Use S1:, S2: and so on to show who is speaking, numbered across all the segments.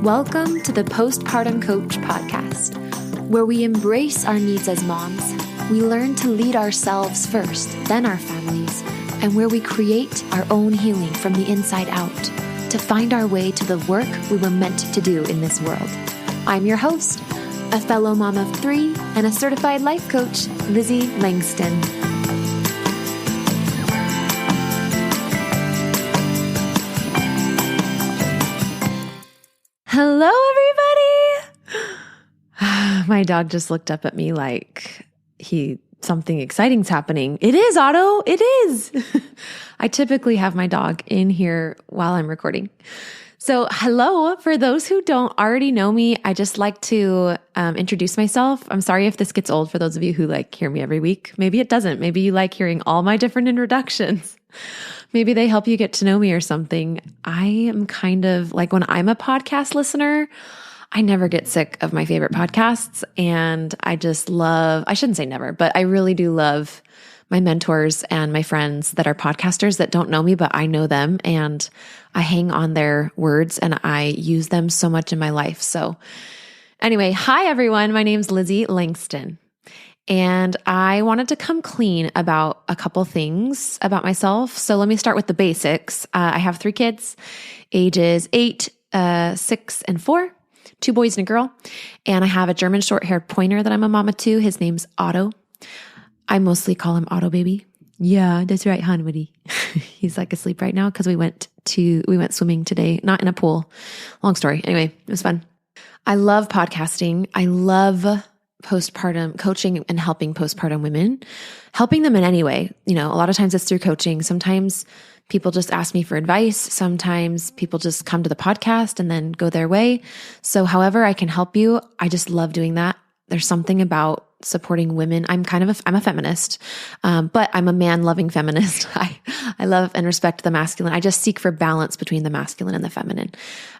S1: Welcome to the Postpartum Coach podcast, where we embrace our needs as moms, we learn to lead ourselves first, then our families, and where we create our own healing from the inside out to find our way to the work we were meant to do in this world. I'm your host, a fellow mom of 3 and a certified life coach, Lizzie Langston. Hello, everybody. My dog just looked up at me like something exciting's happening. It is, Otto. It is. I typically have my dog in here while I'm recording. So hello, for those who don't already know me, I just like to introduce myself. I'm sorry if this gets old for those of you who hear me every week. Maybe it doesn't. Maybe you like hearing all my different introductions. Maybe they help you get to know me or something. I am kind of like when I'm a podcast listener, I never get sick of my favorite podcasts. And I shouldn't say never, but I really do love my mentors and my friends that are podcasters that don't know me, but I know them and I hang on their words and I use them so much in my life. So anyway, hi everyone. My name's Lizzie Langston. And I wanted to come clean about a couple things about myself. So let me start with the basics. I have 3 kids, ages 8, 6, and 4, 2 boys and a girl. And I have a German short-haired pointer that I'm a mama to. His name's Otto. I mostly call him Otto baby. Yeah, that's right, hon, Woody. He's asleep right now because we went swimming today, not in a pool. Long story. Anyway, it was fun. I love podcasting. I love postpartum coaching and helping postpartum women, helping them in any way. A lot of times it's through coaching. Sometimes people just ask me for advice. Sometimes people just come to the podcast and then go their way. So however I can help you, I just love doing that. There's something about supporting women. I'm a feminist, but I'm a man-loving feminist. I love and respect the masculine. I just seek for balance between the masculine and the feminine.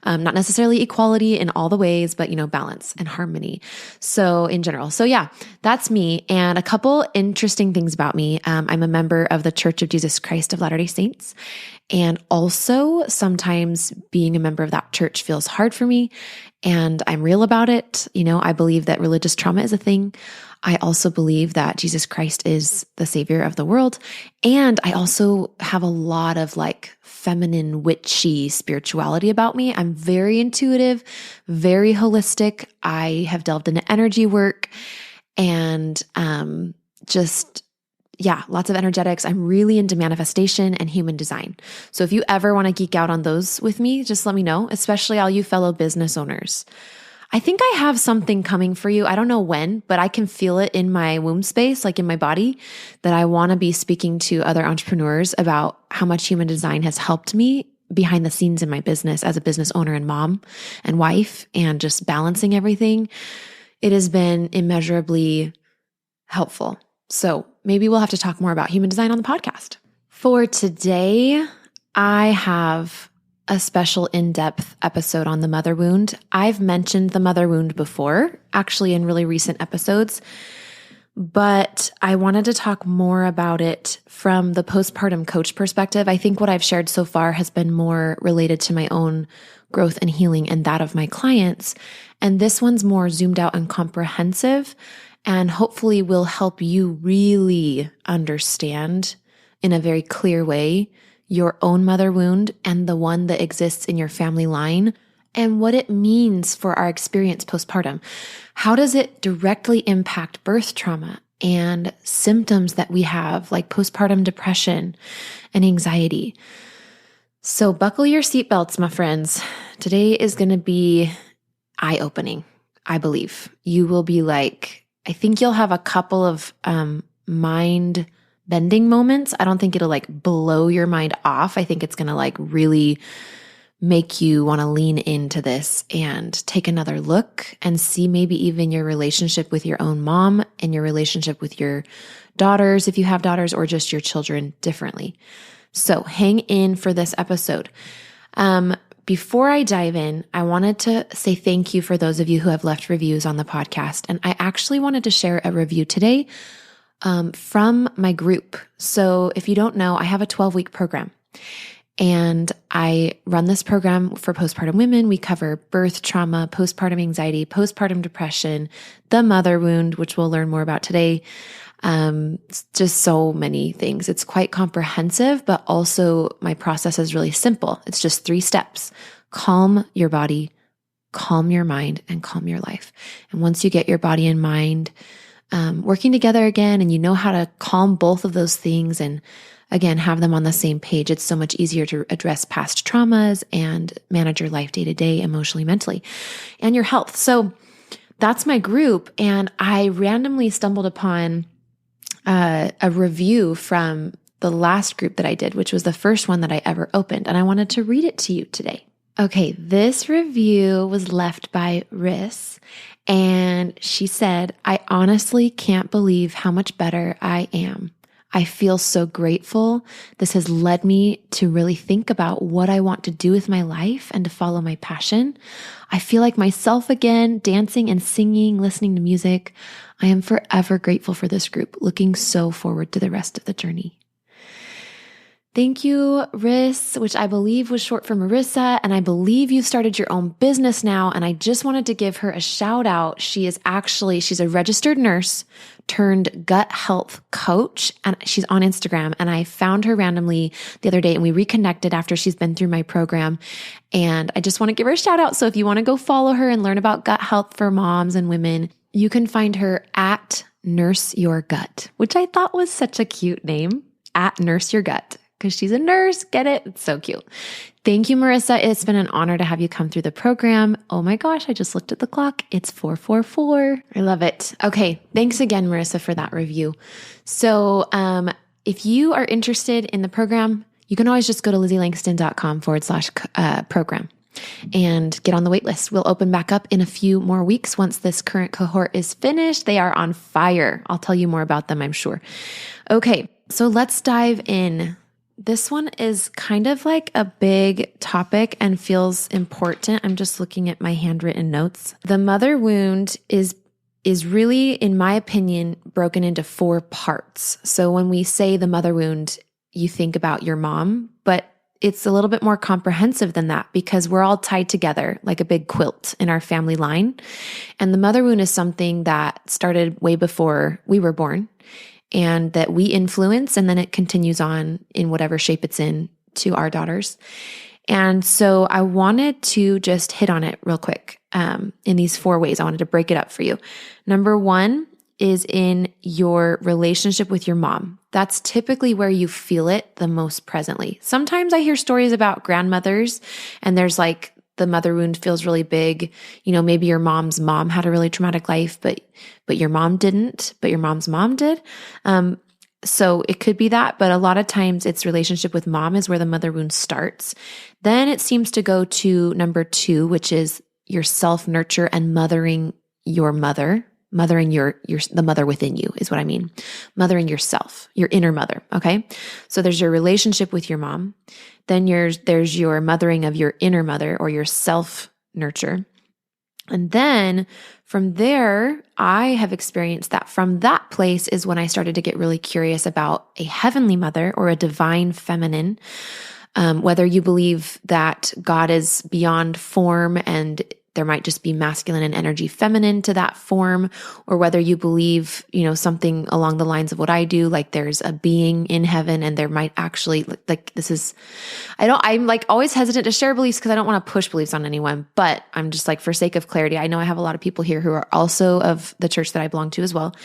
S1: Not necessarily equality in all the ways, but balance and harmony. So in general. So yeah, that's me. And a couple interesting things about me. I'm a member of the Church of Jesus Christ of Latter-day Saints. And also sometimes being a member of that church feels hard for me. And I'm real about it. I believe that religious trauma is a thing. I also believe that Jesus Christ is the savior of the world. And I also have a lot of feminine, witchy spirituality about me. I'm very intuitive, very holistic. I have delved into energy work and lots of energetics. I'm really into manifestation and human design. So if you ever want to geek out on those with me, just let me know, especially all you fellow business owners. I think I have something coming for you. I don't know when, but I can feel it in my womb space, in my body, that I want to be speaking to other entrepreneurs about how much human design has helped me behind the scenes in my business as a business owner and mom and wife and just balancing everything. It has been immeasurably helpful. So maybe we'll have to talk more about human design on the podcast. For today, I have a special in-depth episode on the mother wound. I've mentioned the mother wound before, actually in really recent episodes, but I wanted to talk more about it from the postpartum coach perspective. I think what I've shared so far has been more related to my own growth and healing and that of my clients. And this one's more zoomed out and comprehensive, and hopefully will help you really understand in a very clear way your own mother wound and the one that exists in your family line and what it means for our experience postpartum. How does it directly impact birth trauma and symptoms that we have like postpartum depression and anxiety? So buckle your seatbelts, my friends. Today is going to be eye-opening, I believe. You will be I think you'll have a couple of mind bending moments. I don't think it'll blow your mind off. I think it's going to really make you want to lean into this and take another look and see maybe even your relationship with your own mom and your relationship with your daughters, if you have daughters, or just your children differently. So hang in for this episode. Before I dive in, I wanted to say thank you for those of you who have left reviews on the podcast. And I actually wanted to share a review today from my group. So if you don't know, I have a 12-week program. And I run this program for postpartum women. We cover birth trauma, postpartum anxiety, postpartum depression, the mother wound, which we'll learn more about today. It's just so many things. It's quite comprehensive, but also my process is really simple. It's just 3 steps. Calm your body, calm your mind, and calm your life. And once you get your body and mind working together again, and you know how to calm both of those things and again, have them on the same page, it's so much easier to address past traumas and manage your life day to day, emotionally, mentally, and your health. So that's my group. And I randomly stumbled upon a review from the last group that I did, which was the first one that I ever opened. And I wanted to read it to you today. Okay, this review was left by Riss, and she said, I honestly can't believe how much better I am. I feel so grateful. This has led me to really think about what I want to do with my life and to follow my passion. I feel like myself again, dancing and singing, listening to music. I am forever grateful for this group, looking so forward to the rest of the journey. Thank you, Riss, which I believe was short for Marissa, and I believe you've started your own business now, and I just wanted to give her a shout out. She's a registered nurse turned gut health coach, and she's on Instagram, and I found her randomly the other day, and we reconnected after she's been through my program, and I just want to give her a shout out. So if you want to go follow her and learn about gut health for moms and women, you can find her at Nurse Your Gut, which I thought was such a cute name, at Nurse Your Gut. Because she's a nurse. Get it? It's so cute. Thank you, Marissa. It's been an honor to have you come through the program. Oh my gosh, I just looked at the clock. It's 4:44. I love it. Okay. Thanks again, Marissa, for that review. So if you are interested in the program, you can always just go to lizzieLangston.com/program and get on the wait list. We'll open back up in a few more weeks once this current cohort is finished. They are on fire. I'll tell you more about them, I'm sure. Okay. So let's dive in. This one is kind of like a big topic and feels important. I'm just looking at my handwritten notes. The mother wound is really, in my opinion, broken into 4 parts. So when we say the mother wound, you think about your mom, but it's a little bit more comprehensive than that because we're all tied together like a big quilt in our family line. And the mother wound is something that started way before we were born, and that we influence, and then it continues on in whatever shape it's in to our daughters. And so I wanted to just hit on it real quick in these 4 ways. I wanted to break it up for you. Number 1 is in your relationship with your mom. That's typically where you feel it the most presently. Sometimes I hear stories about grandmothers, and there's like the mother wound feels really big. You know, maybe your mom's mom had a really traumatic life, but your mom didn't, but your mom's mom did. So it could be that, but a lot of times it's relationship with mom is where the mother wound starts. Then it seems to go to number 2, which is your self-nurture and mothering your mother. Mothering the mother within you is what I mean. Mothering yourself, your inner mother. Okay. So there's your relationship with your mom. Then there's your mothering of your inner mother or your self nurture. And then from there, I have experienced that from that place is when I started to get really curious about a heavenly mother or a divine feminine. Whether you believe that God is beyond form and there might just be masculine and energy feminine to that form, or whether you believe, something along the lines of what I do, like there's a being in heaven and there might actually I'm like always hesitant to share beliefs because I don't want to push beliefs on anyone, but I'm just like, for sake of clarity, I know I have a lot of people here who are also of the church that I belong to as well.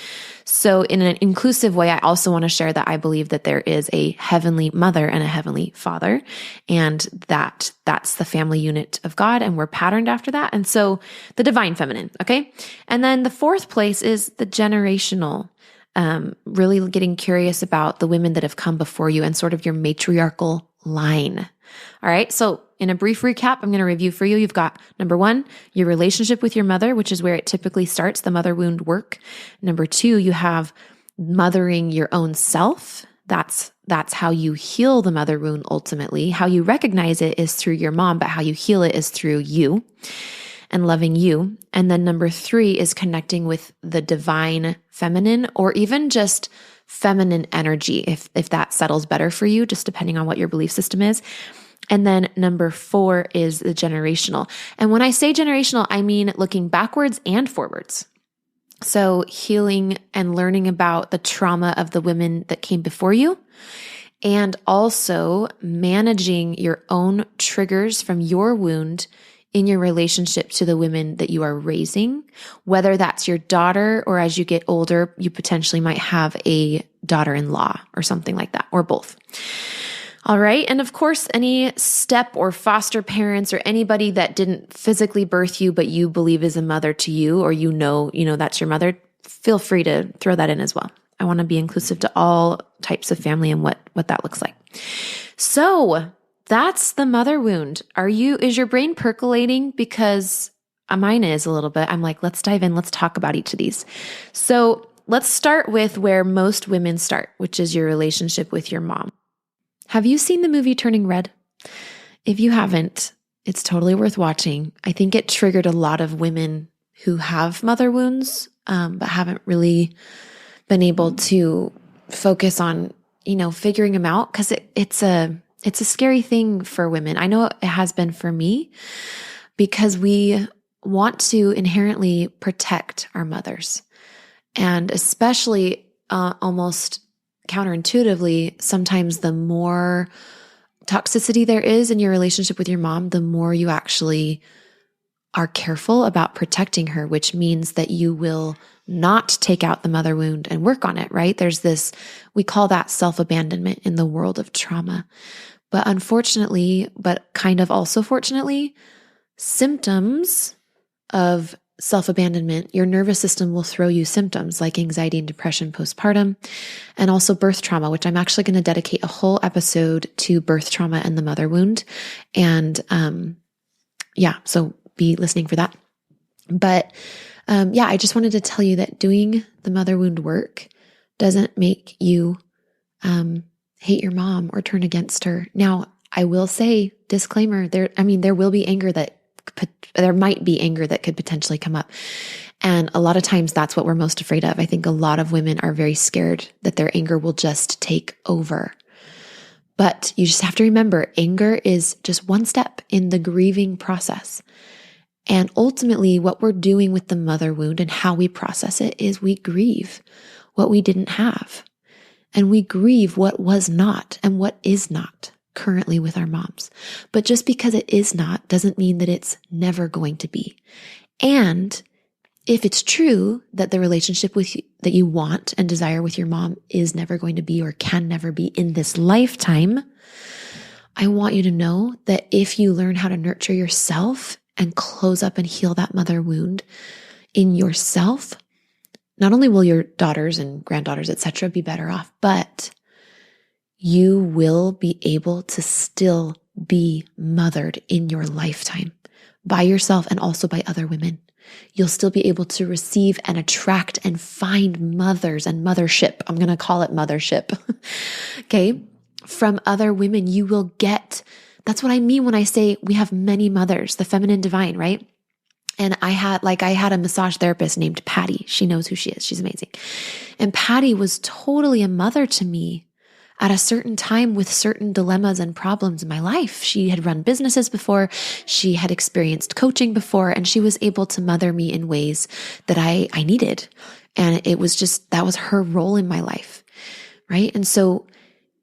S1: So in an inclusive way, I also want to share that I believe that there is a heavenly mother and a heavenly father, and that's the family unit of God, and we're patterned after that. And so the divine feminine, okay? And then the 4th place is the generational, really getting curious about the women that have come before you and sort of your matriarchal line. All right, so in a brief recap, I'm going to review for you. You've got number 1, your relationship with your mother, which is where it typically starts, the mother wound work. Number 2, you have mothering your own self. That's how you heal the mother wound ultimately. How you recognize it is through your mom, but how you heal it is through you and loving you. And then number 3 is connecting with the divine feminine, or even just feminine energy, if that settles better for you, just depending on what your belief system is. And then number 4 is the generational. And when I say generational, I mean looking backwards and forwards. So healing and learning about the trauma of the women that came before you, and also managing your own triggers from your wound in your relationship to the women that you are raising, whether that's your daughter, or as you get older, you potentially might have a daughter-in-law or something like that, or both. All right. And of course, any step or foster parents or anybody that didn't physically birth you, but you believe is a mother to you, or you know that's your mother, feel free to throw that in as well. I want to be inclusive to all types of family and what that looks like. So that's the mother wound. Is your brain percolating? Because mine is a little bit. I'm like, let's dive in. Let's talk about each of these. So let's start with where most women start, which is your relationship with your mom. Have you seen the movie Turning Red? If you haven't, it's totally worth watching. I think it triggered a lot of women who have mother wounds, but haven't really been able to focus on, figuring them out, because it's a scary thing for women. I know it has been for me, because we want to inherently protect our mothers. And especially almost counterintuitively, sometimes the more toxicity there is in your relationship with your mom, the more you actually are careful about protecting her, which means that you will not take out the mother wound and work on it, right? There's this, we call that self-abandonment in the world of trauma. But unfortunately, but kind of also fortunately, symptoms of self-abandonment, your nervous system will throw you symptoms like anxiety and depression postpartum, and also birth trauma, which I'm actually going to dedicate a whole episode to birth trauma and the mother wound. And so be listening for that. But I just wanted to tell you that doing the mother wound work doesn't make you hate your mom or turn against her. Now, I will say, disclaimer, there will be anger there might be anger that could potentially come up. And a lot of times that's what we're most afraid of. I think a lot of women are very scared that their anger will just take over. But you just have to remember, anger is just one step in the grieving process. And ultimately, what we're doing with the mother wound and how we process it is we grieve what we didn't have. And we grieve what was not and what is not currently with our moms. But just because it is not doesn't mean that it's never going to be. And if it's true that the relationship that you want and desire with your mom is never going to be or can never be in this lifetime, I want you to know that if you learn how to nurture yourself and close up and heal that mother wound in yourself, not only will your daughters and granddaughters, etc., be better off, but you will be able to still be mothered in your lifetime by yourself and also by other women. You'll still be able to receive and attract and find mothers and mothership. I'm going to call it mothership. Okay. From other women, you will get, that's what I mean when I say we have many mothers, the feminine divine, right? And I had a massage therapist named Patty. She knows who she is. She's amazing. And Patty was totally a mother to me at a certain time with certain dilemmas and problems in my life. She had run businesses before, she had experienced coaching before, and she was able to mother me in ways that I needed. And it was just, that was her role in my life, right? And so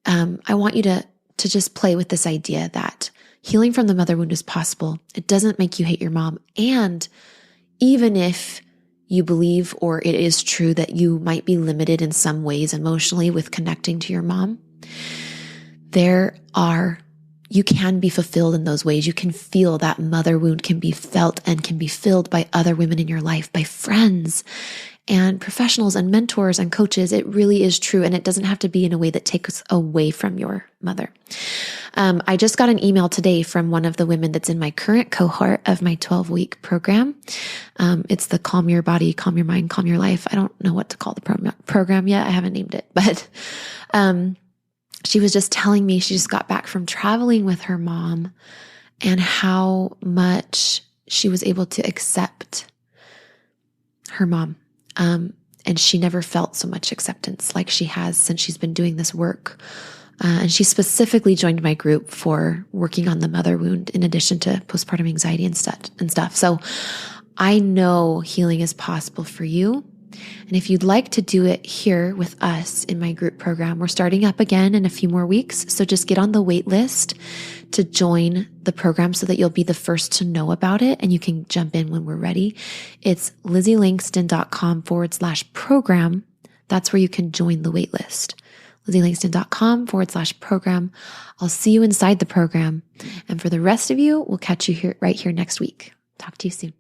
S1: I want you to just play with this idea that healing from the mother wound is possible. It doesn't make you hate your mom. And even if you believe or it is true that you might be limited in some ways emotionally with connecting to your mom, you can be fulfilled in those ways. You can feel that mother wound can be felt and can be filled by other women in your life, by friends and professionals and mentors and coaches. It really is true. And it doesn't have to be in a way that takes away from your mother. I just got an email today from one of the women that's in my current cohort of my 12-week program. It's the Calm Your Body, Calm Your Mind, Calm Your Life. I don't know what to call the program yet. I haven't named it, but she was just telling me she just got back from traveling with her mom and how much she was able to accept her mom. And she never felt so much acceptance like she has since she's been doing this work. And she specifically joined my group for working on the mother wound in addition to postpartum anxiety and stuff. So I know healing is possible for you. And if you'd like to do it here with us in my group program, we're starting up again in a few more weeks. So just get on the wait list to join the program so that you'll be the first to know about it and you can jump in when we're ready. It's lizzieLangston.com/program. That's where you can join the wait list. lizzieLangston.com/program. I'll see you inside the program. And for the rest of you, we'll catch you here right here next week. Talk to you soon.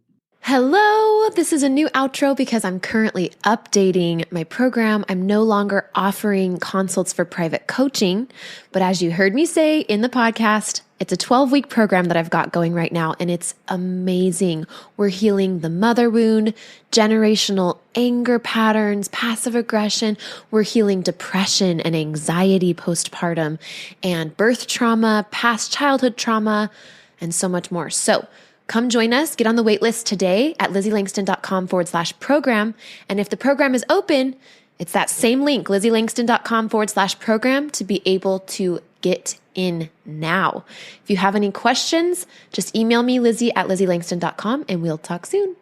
S1: Hello, this is a new outro because I'm currently updating my program. I'm no longer offering consults for private coaching, but as you heard me say in the podcast, it's a 12-week program that I've got going right now, and it's amazing. We're healing the mother wound, generational anger patterns, passive aggression. We're healing depression and anxiety postpartum, and birth trauma, past childhood trauma, and so much more. So come join us. Get on the wait list today at lizzieLangston.com/program. And if the program is open, it's that same link, lizzieLangston.com/program, to be able to get in now. If you have any questions, just email me, Lizzie@lizzieLangston.com, and we'll talk soon.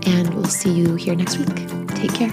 S1: and we'll see you here next week. Take care.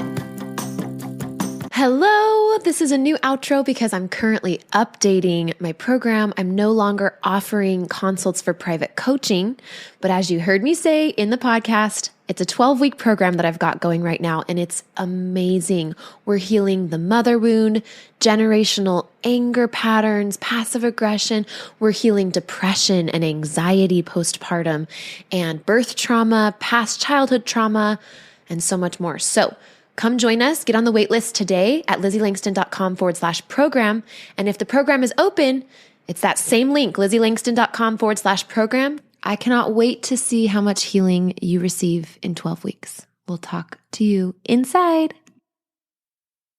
S1: Hello, this is a new outro because I'm currently updating my program. I'm no longer offering consults for private coaching, but as you heard me say in the podcast, it's a 12-week program that I've got going right now, and it's amazing. We're healing the mother wound, generational anger patterns, passive aggression. We're healing depression and anxiety postpartum, and birth trauma, past childhood trauma, and so much more. So come join us. Get on the wait list today at LizzieLangston.com/program. And if the program is open, it's that same link, LizzieLangston.com/program. I cannot wait to see how much healing you receive in 12 weeks. We'll talk to you inside.